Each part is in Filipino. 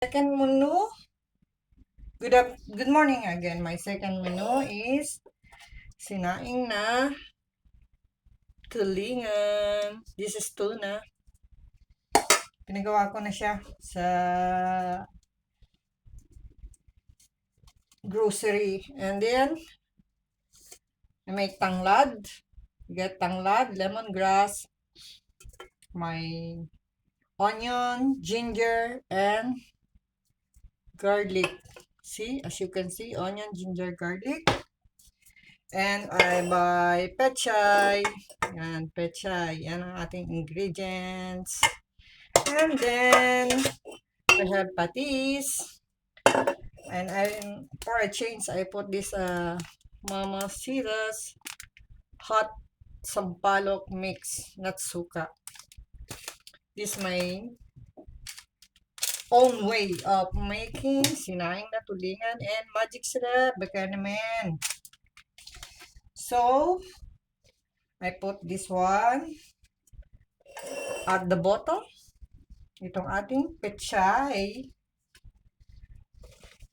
Second menu, good morning again. My second menu is sinaing na tulingan. This is tuna. Pinagawa ko na siya sa grocery. And then, I make tanglad. Get tanglad, lemongrass, my onion, ginger, and garlic. See, as you can see, onion, ginger, garlic. And I buy pechay. Yan, pechay. Yan ang ating ingredients. And then, I have patis. And for a change, I put this Mama Sita's hot sampalok mix, not suka. This is my own way of making sinaing na tulingan and magic sarap, baka naman. So, I put this one at the bottom. Itong ating pechay.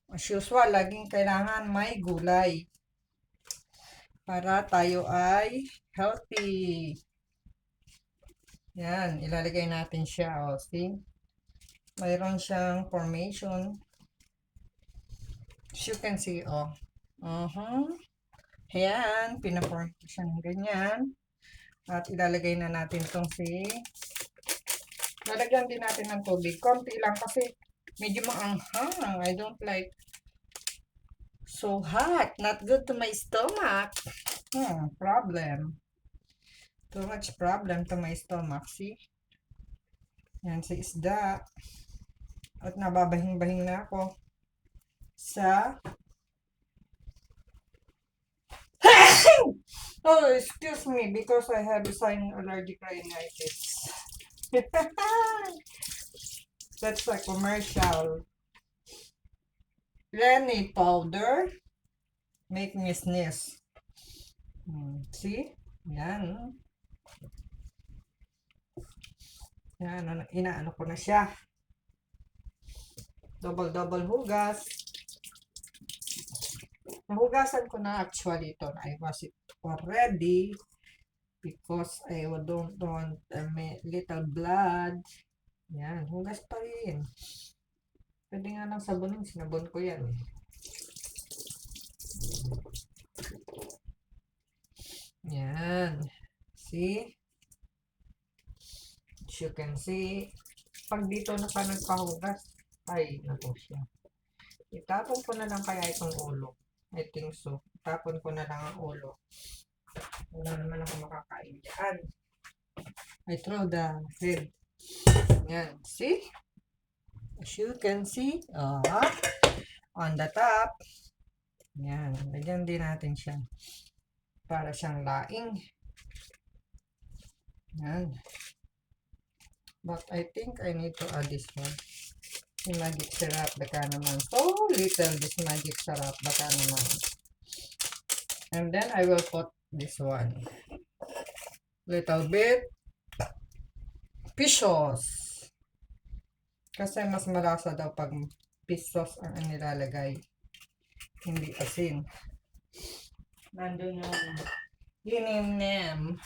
As usual, laging kailangan may gulay para tayo ay healthy. Yan, ilalagay natin siya. O, see? Mayroon siyang formation. As you can see, oh. Yan, pinaform ko siya ng ganyan. At ilalagay na natin itong lalagyan din natin ng tubig. Konti lang kasi medyo maanghang. I don't like so hot. Not good to my stomach. Problem. Too much problem to my stomach. See? Yan si isda. At nababahing-bahing na ako sa oh, excuse me because I have sign allergic rhinitis. That's a commercial. Lenny powder make me sneeze. See? Yan. Yan, inaano ko na siya. Double hugas. Nahugasan ko na actually ito. I was it already because I don't want a little blood. Yan, hugas pa rin. Pwede nga ng sabunin, sinabon ko yan. Yan. See? As you can see, pag dito na pa nagpahugas, ay, naku siya. Itapon ko na lang kaya itong ulo. I think so. Itapon ko na lang ang ulo. Wala naman ako makakain dyan. I throw the head. Yan. See? As you can see, on the top. Yan. Lagyan din natin siya. Para siyang laing. Yan. But I think I need to add this one. Yung magic syrup, baka naman. So little this magic syrup, baka naman. And then I will put this one. Little bit. Pisos. Kasi mas malasa daw pag pisos ang nilalagay. Hindi asin. Nandun yung linimnem.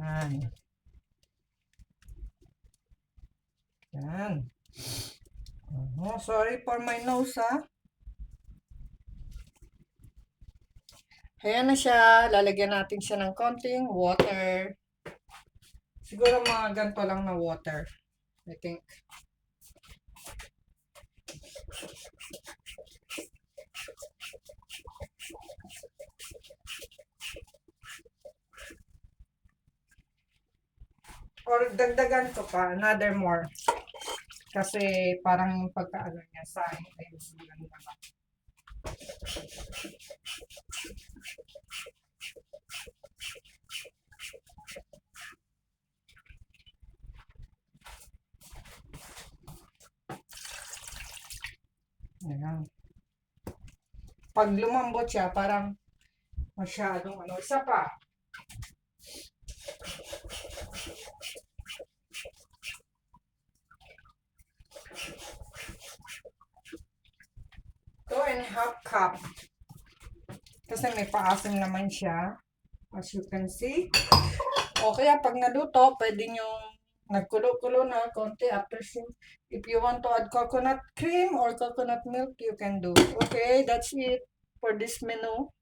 Yan. Yan. Oh, sorry for my nose, ha. Ayan na siya. Lalagyan natin siya ng konting water. Siguro mga ganito lang na water. I think. Or dagdagan ko pa, another more. Kasi parang yung pagkaano niya sa akin ay lang naman. Ayan. Pag lumambot siya, parang masyadong isa pa. half cup. Kasi may paasim naman siya. As you can see. O kaya pag naluto, pwede nyo nagkulo-kulo na konti after if you want to add coconut cream or coconut milk, you can do. Okay, that's it for this menu.